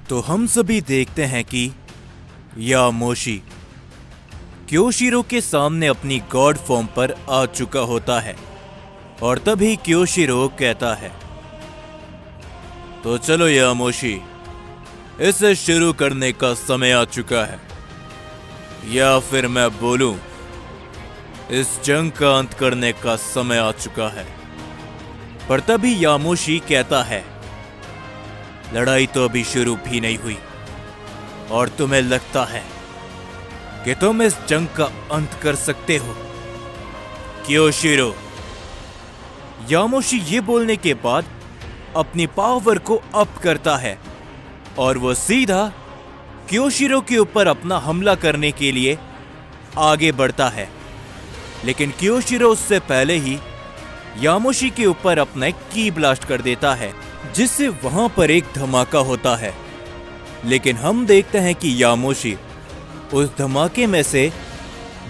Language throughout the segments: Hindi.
तो हम सभी देखते हैं कि यामोशी क्योशिरो के सामने अपनी गॉड फॉर्म पर आ चुका होता है और तभी क्योशिरो कहता है, तो चलो यामोशी, इसे शुरू करने का समय आ चुका है, या फिर मैं बोलूं, इस जंग का अंत करने का समय आ चुका है। पर तभी यामोशी कहता है, लड़ाई तो अभी शुरू भी नहीं हुई और तुम्हें लगता है कि तुम इस जंग का अंत कर सकते हो क्योशिरो। यामोशी ये बोलने के बाद अपनी पावर को अप करता है और वो सीधा क्योशिरो के ऊपर अपना हमला करने के लिए आगे बढ़ता है, लेकिन क्योशिरो उससे पहले ही यामोशी के ऊपर अपना एक की ब्लास्ट कर देता है, जिससे वहां पर एक धमाका होता है। लेकिन हम देखते हैं कि यामोशी उस धमाके में से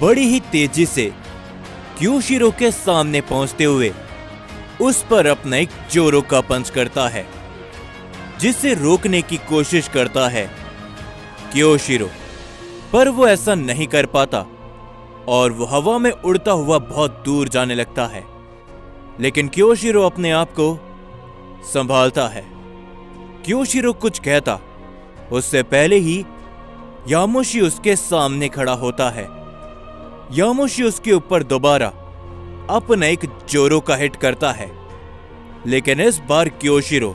बड़ी ही तेजी से क्योशिरो के सामने पहुंचते हुए उस पर अपना एक जोरो का पंच करता है, जिसे रोकने की कोशिश करता है क्योशिरो, पर वो ऐसा नहीं कर पाता और वो हवा में उड़ता हुआ बहुत दूर जाने लगता है। लेकिन क्योशिरो अपने आप को संभालता है। क्योशिरो कुछ कहता उससे पहले ही यामोशी उसके सामने खड़ा होता है। यामोशी उसके ऊपर दोबारा अपना एक जोरो का हिट करता है, लेकिन इस बार क्योशिरो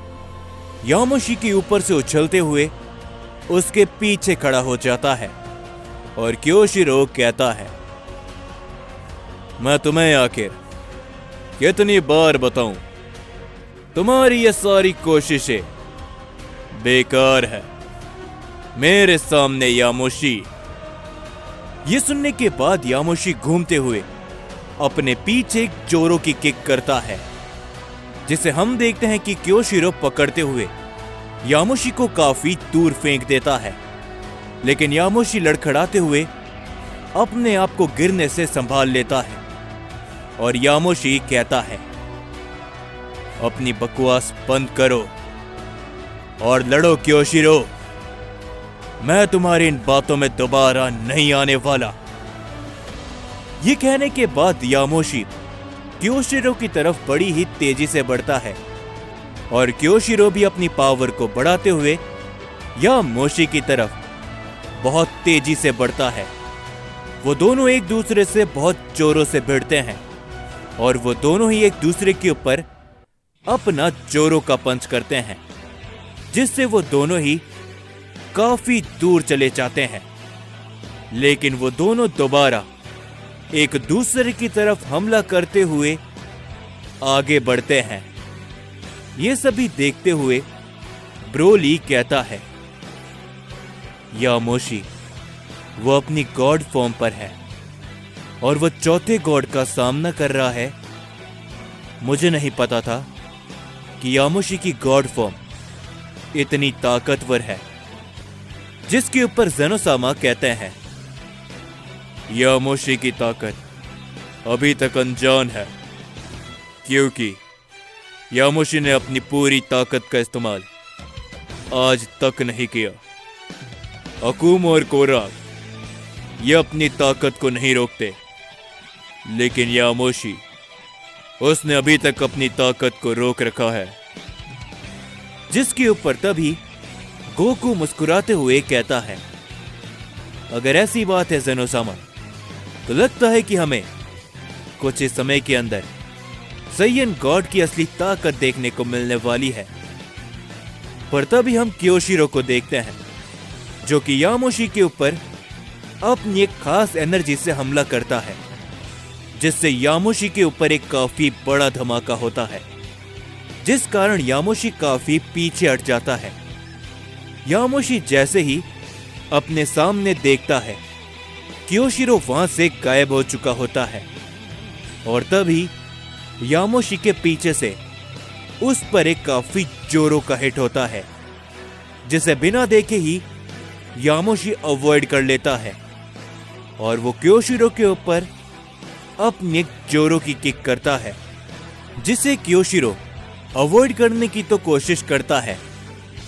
यामोशी के ऊपर से उछलते हुए उसके पीछे खड़ा हो जाता है और क्योशिरो कहता है, मैं तुम्हें आखिर कितनी बार बताऊं, तुम्हारी ये सारी कोशिशें बेकार है मेरे सामने यामोशी। ये सुनने के बाद यामोशी घूमते हुए अपने पीछे एक जोरो की किक करता है, जिसे हम देखते हैं कि क्योशिरो पकड़ते हुए यामोशी को काफी दूर फेंक देता है। लेकिन यामोशी लड़खड़ाते हुए अपने आप को गिरने से संभाल लेता है और यामोशी कहता है, अपनी बकवास बंद करो और लड़ो क्योशिरो, मैं तुम्हारी इन बातों में दोबारा नहीं आने वाला। ये कहने के बाद यामोशी क्योशिरो की तरफ बड़ी ही तेजी से बढ़ता है और क्योशिरो भी अपनी पावर को बढ़ाते हुए यामोशी की तरफ बहुत तेजी से बढ़ता है। वो दोनों एक दूसरे से बहुत जोरों से भिड़ते हैं और वो दोनों ही एक दूसरे के ऊपर अपना जोरों का पंच करते हैं, जिससे वो दोनों ही काफी दूर चले जाते हैं। लेकिन वो दोनों दोबारा एक दूसरे की तरफ हमला करते हुए आगे बढ़ते हैं। ये सभी देखते हुए ब्रोली कहता है, यामोशी वो अपनी गॉड फॉर्म पर है और वो चौथे गॉड का सामना कर रहा है। मुझे नहीं पता था कि यामोशी की गॉड फॉर्म इतनी ताकतवर है, जिसके ऊपर ज़ेनोसामा कहते हैं, यामोशी की ताकत अभी तक अनजान है, क्योंकि यामोशी ने अपनी पूरी ताकत का इस्तेमाल आज तक नहीं किया। अकुम और कोराग ये अपनी ताकत को नहीं रोकते, लेकिन यामोशी उसने अभी तक अपनी ताकत को रोक रखा है। जिसके ऊपर तभी गोकू मुस्कुराते हुए कहता है, अगर ऐसी बात है ज़ेनोसामा, तो लगता है कि हमें कुछ इस समय के अंदर सैयन गॉड की असली ताकत देखने को मिलने वाली है। पर तभी हम क्योशिरो को देखते हैं, जो कि यामोशी के ऊपर अपनी एक खास एनर्जी से हमला करता है, जिससे यामोशी के ऊपर एक काफी बड़ा धमाका होता है, जिस कारण यामोशी काफी पीछे हट जाता है। यामोशी जैसे ही अपने सामने देखता है, क्योशिरो वहां से गायब हो चुका होता है और तभी यामोशी के पीछे से उस पर एक काफी जोरों का हिट होता है, जिसे बिना देखे ही यामोशी अवॉइड कर लेता है और वो क्योशिरो के ऊपर अपनी एक जोरों की किक करता है, जिसे क्योशिरो अवॉइड करने की तो कोशिश करता है,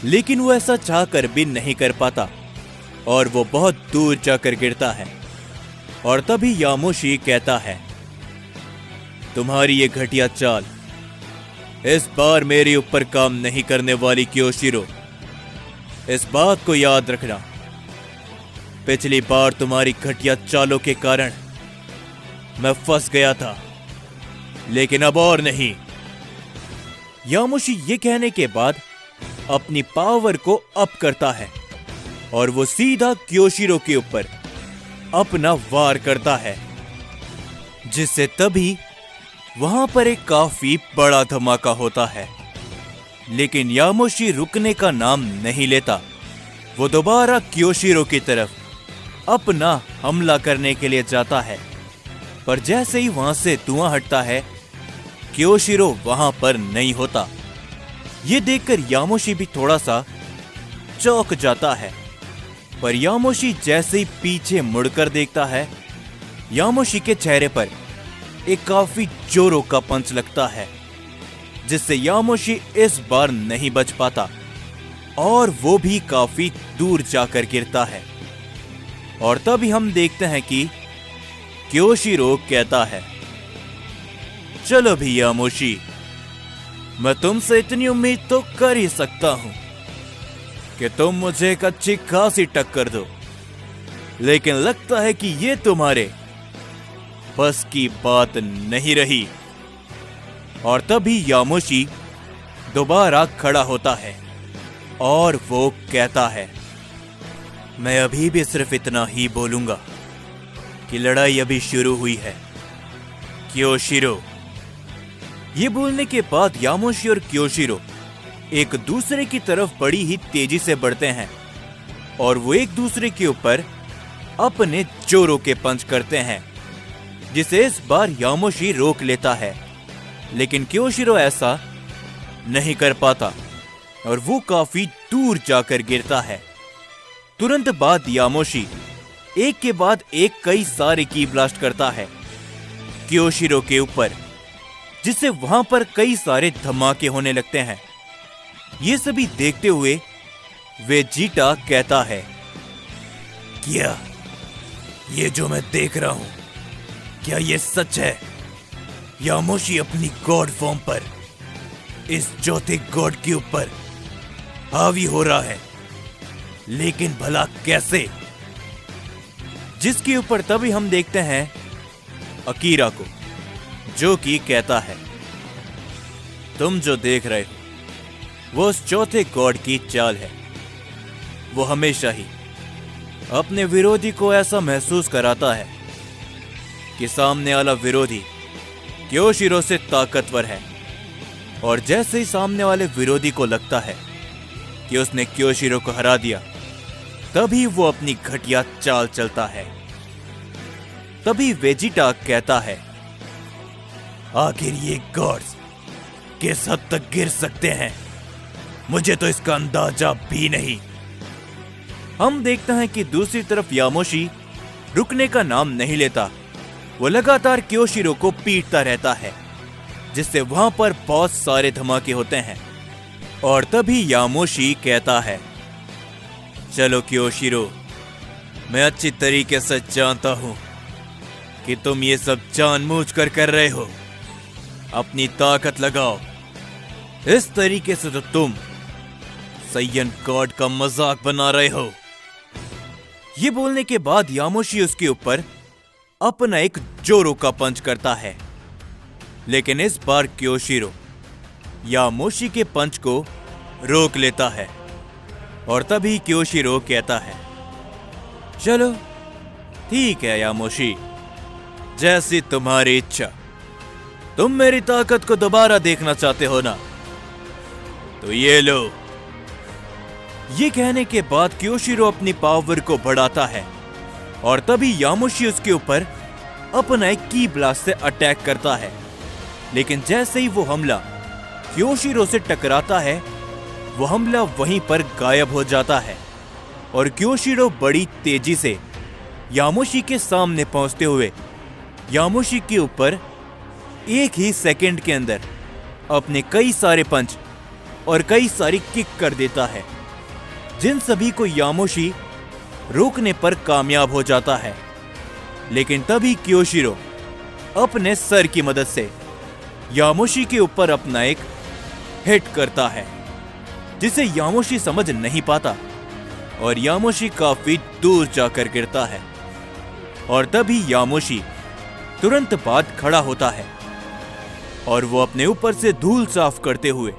लेकिन वो ऐसा चाहकर भी नहीं कर पाता और वो बहुत दूर जाकर गिरता है। और तभी यामोशी कहता है, तुम्हारी ये घटिया चाल इस बार मेरे ऊपर काम नहीं करने वाली क्योशिरो। इस बात को याद रखना, पिछली बार तुम्हारी घटिया चालों के कारण मैं फंस गया था, लेकिन अब और नहीं। यामोशी ये कहने के बाद अपनी पावर को अप करता है और वो सीधा क्योशिरो के ऊपर अपना वार करता है, जिससे तभी वहां पर एक काफी बड़ा धमाका होता है। लेकिन यामोशी रुकने का नाम नहीं लेता। वो दोबारा क्योशिरो की तरफ अपना हमला करने के लिए जाता है, पर जैसे ही वहां से धुआं हटता है, क्योशिरो वहां पर नहीं होता। यह देखकर यामोशी भी थोड़ा सा चौंक जाता है, पर यामोशी जैसे ही पीछे मुड़कर देखता है, यामोशी के चेहरे पर एक काफी जोरों का पंच लगता है, जिससे यामोशी इस बार नहीं बच पाता और वो भी काफी दूर जाकर गिरता है। और तभी हम देखते हैं कि क्योशिरो कहता है, चलो भी यामोशी, मैं तुमसे इतनी उम्मीद तो कर ही सकता हूं कि तुम मुझे एक अच्छी खासी टक्कर दो, लेकिन लगता है कि ये तुम्हारे बस की बात नहीं रही। और तभी यामोशी दोबारा खड़ा होता है और वो कहता है, मैं अभी भी सिर्फ इतना ही बोलूंगा कि लड़ाई अभी शुरू हुई है, क्योशिरो। ये बोलने के बाद यामोशी और क्योशिरो एक दूसरे की तरफ बड़ी ही तेजी से बढ़ते हैं और वो एक दूसरे के ऊपर अपने जोरों के पंच करते हैं, जिसे इस बार यामोशी रोक लेता है, लेकिन क्योशिरो ऐसा नहीं कर पाता और वो काफी दूर जाकर गिरता है। तुरंत बाद यामोशी एक के बाद एक कई सारे की ब्लास्ट करता है क्योशिरो के ऊपर, जिससे वहां पर कई सारे धमाके होने लगते हैं। ये सभी देखते हुए वेजिटा कहता है, क्या ये जो मैं देख रहा हूं, क्या ये सच है? यामोशी अपनी गॉड फॉर्म पर इस चौथे गॉड के ऊपर हावी हो रहा है, लेकिन भला कैसे? जिसके ऊपर तभी हम देखते हैं अकीरा को, जो कि कहता है, तुम जो देख रहे हो वो उस चौथे गॉड की चाल है। वो हमेशा ही अपने विरोधी को ऐसा महसूस कराता है कि सामने वाला विरोधी क्योशिरो से ताकतवर है, और जैसे ही सामने वाले विरोधी को लगता है कि उसने क्योशिरो को हरा दिया, तभी वो अपनी घटिया चाल चलता है। तभी वेजिटा कहता है, आखिर ये गॉड्स किस हद तक गिर सकते हैं, मुझे तो इसका अंदाजा भी नहीं। हम देखते हैं कि दूसरी तरफ यामोशी रुकने का नाम नहीं लेता। वो लगातार क्योशिरो को पीटता रहता है, जिससे वहां पर बहुत सारे धमाके होते हैं। और तभी यामोशी कहता है, चलो क्योशिरो, मैं अच्छी तरीके से जानता हूं कि तुम ये सब जानबूझकर कर रहे हो। अपनी ताकत लगाओ, इस तरीके से तो तुम सैयन गॉड का मजाक बना रहे हो। ये बोलने के बाद यामोशी उसके ऊपर अपना एक जोरों का पंच करता है, लेकिन इस बार क्योशिरो यामोशी के पंच को रोक लेता है। और तभी क्योशिरो कहता है, चलो ठीक है यामोशी, जैसी तुम्हारी इच्छा। तुम मेरी ताकत को दोबारा देखना चाहते हो ना, तो ये लो। ये कहने के बाद क्योशिरो अपनी पावर को बढ़ाता है और तभी यामोशी उसके ऊपर अपना एक की ब्लास्ट से अटैक करता है, लेकिन जैसे ही वो हमला क्योशिरो से टकराता है, वो हमला वहीं पर गायब हो जाता है और क्योशिरो बड़ी तेजी से यामोशी के सामने पहुंचते हुए यामोशी के ऊपर एक ही सेकंड के अंदर अपने कई सारे पंच और कई सारी किक कर देता है, जिन सभी को यामोशी रोकने पर कामयाब हो जाता है। लेकिन तभी क्योशिरो अपने सर की मदद से यामोशी के ऊपर अपना एक हिट करता है, जिसे यामोशी समझ नहीं पाता और यामोशी काफी दूर जाकर गिरता है। और तभी यामोशी तुरंत बाद खड़ा होता है और वो अपने ऊपर से धूल साफ करते हुए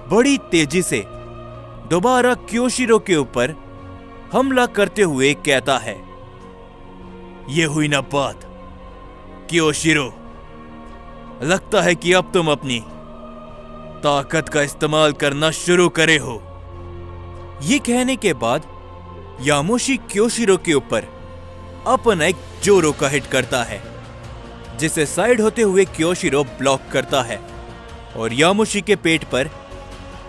बड़ी तेजी से दोबारा क्योशिरो के ऊपर हमला करते हुए कहता है, ये हुई ना बात क्योशिरो, लगता है कि अब तुम अपनी ताकत का इस्तेमाल करना शुरू करे हो। ये कहने के बाद यामोशी क्योशिरो के ऊपर अपना एक जोरो का हिट करता है, जिसे साइड होते हुए क्योशिरो ब्लॉक करता है और यामोशी के पेट पर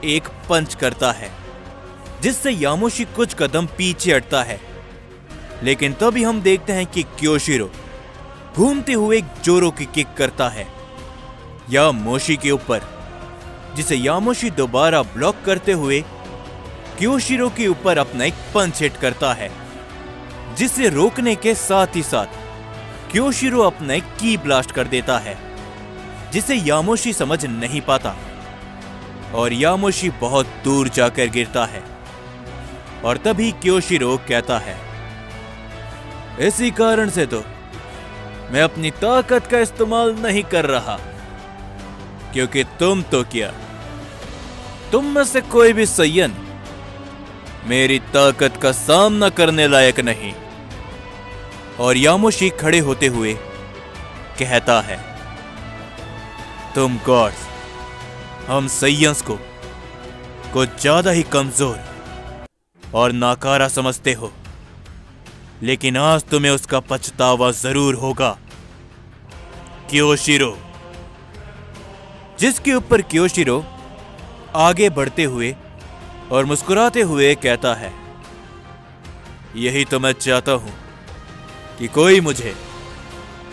एक पंच करता है, जिससे यामोशी कुछ कदम पीछे हटता है। लेकिन तभी हम देखते हैं कि क्योशिरो घूमते हुए एक जोरो की किक करता है यामोशी के ऊपर, जिसे यामोशी दोबारा ब्लॉक करते हुए क्योशिरो के ऊपर अपना एक पंच हिट करता है, जिसे रोकने के साथ ही साथ क्योशिरो अपना एक की ब्लास्ट कर देता है, जिसे यामोशी समझ नहीं पाता और यामोशी बहुत दूर जाकर गिरता है। और तभी क्योशिरो कहता है, इसी कारण से तो मैं अपनी ताकत का इस्तेमाल नहीं कर रहा, क्योंकि तुम तो क्या, तुम में से कोई भी सैयन मेरी ताकत का सामना करने लायक नहीं। और यामोशी खड़े होते हुए कहता है, तुम गॉड्स हम सैयंस को कुछ ज्यादा ही कमजोर और नाकारा समझते हो, लेकिन आज तुम्हें उसका पछतावा जरूर होगा क्योशिरो। जिसके ऊपर क्योशिरो आगे बढ़ते हुए और मुस्कुराते हुए कहता है, यही तो मैं चाहता हूं कि कोई मुझे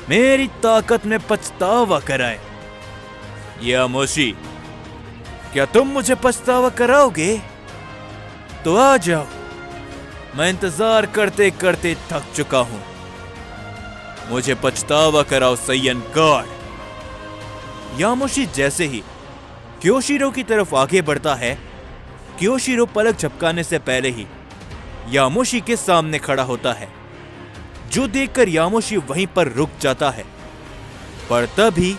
मेरी ताकत में पछतावा कराए। यामोशी, क्या तुम मुझे पछतावा कराओगे? तो आ जाओ, मैं इंतजार करते करते थक चुका हूं, मुझे पछतावा कराओ सैयन गॉड। यामोशी जैसे ही क्योशिरो की तरफ आगे बढ़ता है, क्योशिरो पलक झपकाने से पहले ही यामोशी के सामने खड़ा होता है, जो देखकर यामोशी वहीं पर रुक जाता है। पर तभी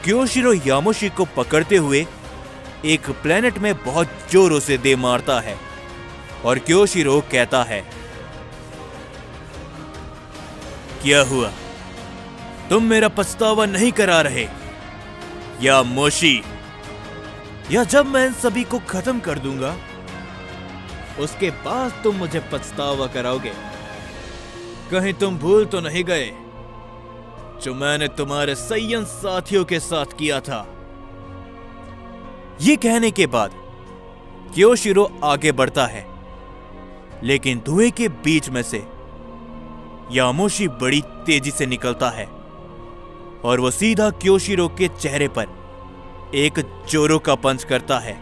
क्योशिरो यामोशी को पकड़ते हुए एक प्लेनेट में बहुत जोरों से दे मारता है और क्योशिरो कहता है, क्या हुआ, तुम मेरा पछतावा नहीं करा रहे यामोशी? या जब मैं इन सभी को खत्म कर दूंगा उसके बाद तुम मुझे पछतावा कराओगे? कहीं तुम भूल तो नहीं गए जो मैंने तुम्हारे सैयन साथियों के साथ किया था? ये कहने के बाद क्योशिरो आगे बढ़ता है, लेकिन धुएं के बीच में से यामोशी बड़ी तेजी से निकलता है और वो सीधा क्योशिरो के चेहरे पर एक जोरो का पंच करता है,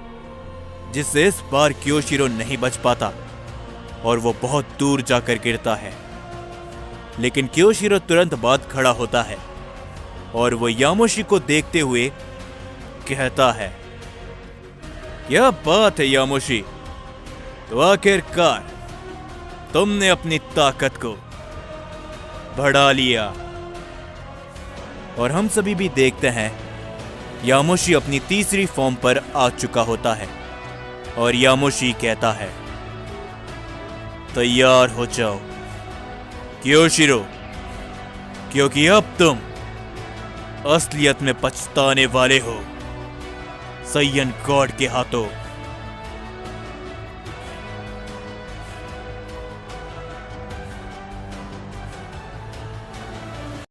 जिससे इस बार क्योशिरो नहीं बच पाता और वो बहुत दूर जाकर गिरता है। लेकिन क्योशिरो तुरंत बाद खड़ा होता है और वो यामोशी को देखते हुए कहता है, क्या बात है यामोशी, तो आखिरकार तुमने अपनी ताकत को बढ़ा लिया। और हम सभी भी देखते हैं यामोशी अपनी तीसरी फॉर्म पर आ चुका होता है और यामोशी कहता है, तैयार हो जाओ क्योशिरो, क्योंकि अब तुम असलियत में पछताने वाले हो सैयन गॉड के हाथों।